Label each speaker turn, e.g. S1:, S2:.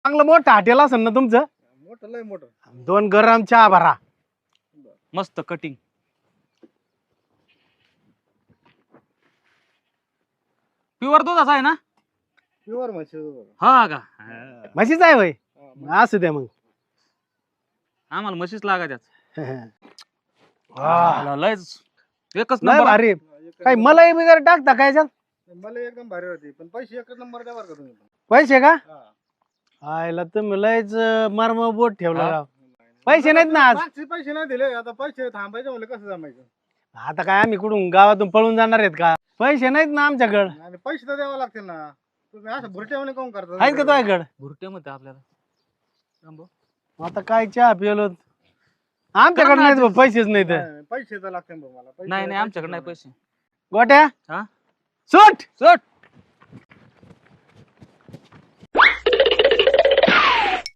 S1: चांगलं मोठं हॉटेल असेल ना तुमचं?
S2: मोठं लय मोठं.
S1: 2 गरम चहा भरा.
S3: मस्त कटिंग. प्युअर दुधाचा आहे ना?
S2: प्युअर म्हशी.
S3: हा का?
S1: म्हशीच आहे वय. असू द्या मग.
S3: आम्हाला म्हशीच लागायच्यात.
S1: वाह,
S3: लयच एकच
S1: लय
S3: नंबर.
S1: भारी. काही मलाई वगैरे टाकता काय याच्यात?
S2: मला एकदम भारी होती पण पैसे एकच नंबर द्या बरं का तुम्ही.
S1: पैसे का?
S2: हा.
S1: आयला तुम्ही लयच मर्म बोट ठेवला
S3: हा.
S1: राव. पैसे नाहीत ना आज.
S2: मागचे पैसे नाही दिले आता पैसे थांबायचे म्हणलं कसं जमायचं.
S1: आता काय आम्ही कुठून गावातून पळून जाणार आहेत का? पैसे नाहीत ना आमच्याकडे.
S2: आणि पैसे तर द्यावे लागतील ना. तुम्ही असं भुरट्यावाने काऊन करता?
S1: आहेत का तुझ्याकडे?
S3: भुरटे म्हणते आपल्याला. थांबव.
S1: आता काय चहा पिलो आमच्याकडे नाहीत बा, पैसेच नाहीत.
S2: पैसे तर लागतील बा मला.
S3: नाही नाही आमच्याकडे नाही पैसे.
S1: गोट्या
S3: हा
S1: सुट.
S3: चट.